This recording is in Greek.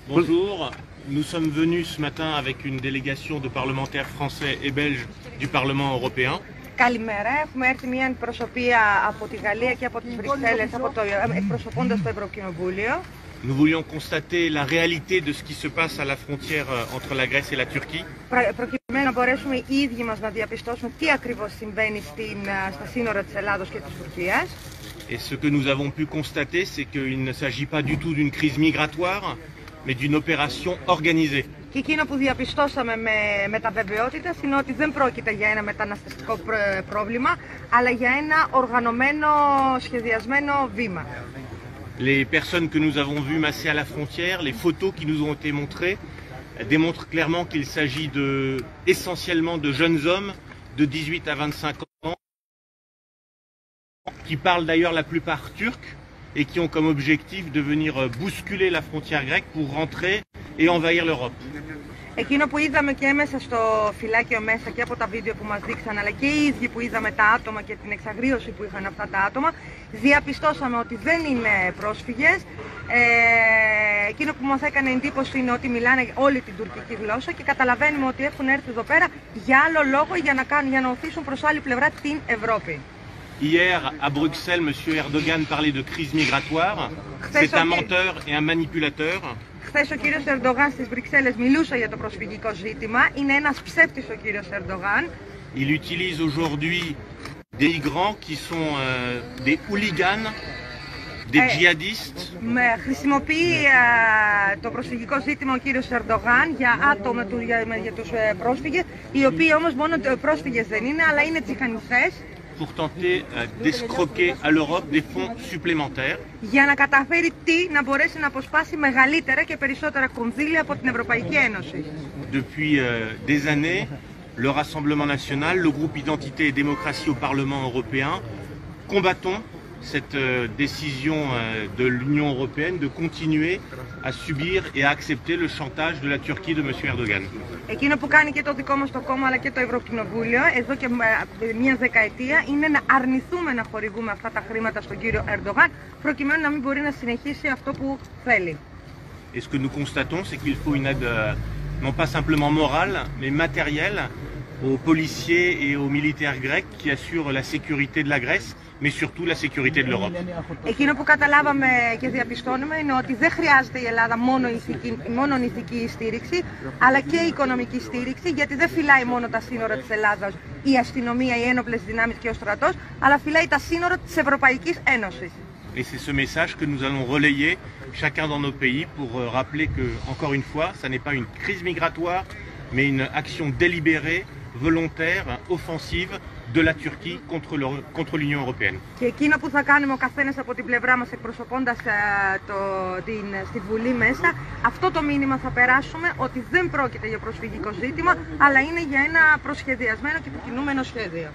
Bonjour, nous sommes venus ce matin avec une délégation de parlementaires français et belges du Parlement européen. Καλημέρα. Έχουμε έρθει μια αντιπροσωπεία από τη Γαλλία και από τις Βρυξέλλες, εκπροσωπώντας το Ευρωκοινοβούλιο. Nous voulions constater la réalité de ce qui se passe à la frontière entre la Grèce et la Turquie. Προκειμένου να μπορέσουμε οι ίδιοι μας να διαπιστώσουμε τι ακριβώς συμβαίνει στα σύνορα της Ελλάδος και της Τουρκίας. Et ce que nous avons pu constater, c'est qu'il ne s'agit pas du tout d'une crise migratoire, mais d'une opération organisée. Και εκείνο που διαπιστώσαμε με τα βεβαιότητα είναι ότι δεν πρόκειται για ένα μεταναστευτικό πρόβλημα, αλλά για ένα οργανωμένο, σχεδιασμένο βήμα. Les personnes que nous avons vues masser à la frontière, les photos qui nous ont été montrées, démontrent clairement qu'il s'agit essentiellement de jeunes hommes de 18 à 25 ans, qui parlent d'ailleurs la plupart turc et qui ont comme objectif de venir bousculer la frontière grecque pour rentrer et envahir l'Europe. Εκείνο που είδαμε και μέσα στο φυλάκιο μέσα και από τα βίντεο που μας δείξαν, αλλά και οι ίδιοι που είδαμε τα άτομα και την εξαγρίωση που είχαν αυτά τα άτομα, διαπιστώσαμε ότι δεν είναι πρόσφυγες. Εκείνο που μας έκανε εντύπωση είναι ότι μιλάνε όλη την τουρκική γλώσσα και καταλαβαίνουμε ότι έχουν έρθει εδώ πέρα για άλλο λόγο, για να οθήσουν προς άλλη πλευρά την Ευρώπη. Hier, à Bruxelles, M. Erdogan parlait de crise migratoire. C'est un menteur et un manipulateur. Χθες ο κύριος Ερντογάν στις Βρυξέλλες μιλούσε για το προσφυγικό ζήτημα. Είναι ένας ψεύτης ο κύριος Ερντογάν. Il utilise aujourd'hui des migrants qui sont des hooligans, des djihadistes. Χρησιμοποιεί το προσφυγικό ζήτημα ο κύριος Ερντογάν για άτομα, για τους πρόσφυγες, οι οποίοι όμως μόνο πρόσφυγες δεν είναι, αλλά είναι τζιχανιστές. Pour tenter d'escroquer à l'Europe des fonds supplémentaires. Για να καταφέρει να μπορέσει να αποσπάσει μεγαλύτερα και περισσότερα κονδύλια από την Ευρωπαϊκή Ένωση. Depuis des années, le Rassemblement national, le groupe Identité et démocratie au Parlement européen, combattons cette décision de l'Union européenne de continuer à subir et à accepter le chantage de la Turquie de M. Erdogan. Εκείνο που κάνει και το δικό μας το κόμμα αλλά και το Ευρωκοινοβούλιο εδώ και μια δεκαετία είναι να αρνηθούμε να χορηγούμε αυτά τα χρήματα στον κύριο Ερντογάν προκειμένου να μην μπορεί να συνεχίσει αυτό που θέλει. Et ce que nous constatons, c'est qu'il faut une aide non pas simplement morale, mais matérielle aux policiers et aux militaires grecs qui assurent la sécurité de la Grèce, mais surtout la sécurité de l'Europe. Εκείνο που καταλάβαμε και διαπιστώνουμε είναι ότι δεν χρειάζεται η Ελλάδα μόνο ηθική στήριξη, αλλά και οικονομική στήριξη, γιατί δεν φυλάει μόνο τα σύνορα της Ελλάδας η αστυνομία, οι ένοπλες δυνάμεις και ο στρατός, αλλά φυλάει τα σύνορα της Ευρωπαϊκής Ένωσης. Et c'est ce message que nous allons relayer chacun dans nos pays pour rappeler que, encore une fois, ça n'est pas une crise migratoire, mais une action délibérée, volontaire, offensive de la Turquie contre l'Union européenne. Και εκείνο που θα κάνουμε ο καθένας από την πλευρά μας εκπροσωπώντας στη Βουλή μέσα, αυτό το μήνυμα θα περάσουμε ότι δεν πρόκειται για προσφυγικό ζήτημα, αλλά είναι για ένα προσχεδιασμένο και επικοινούμενο σχέδιο.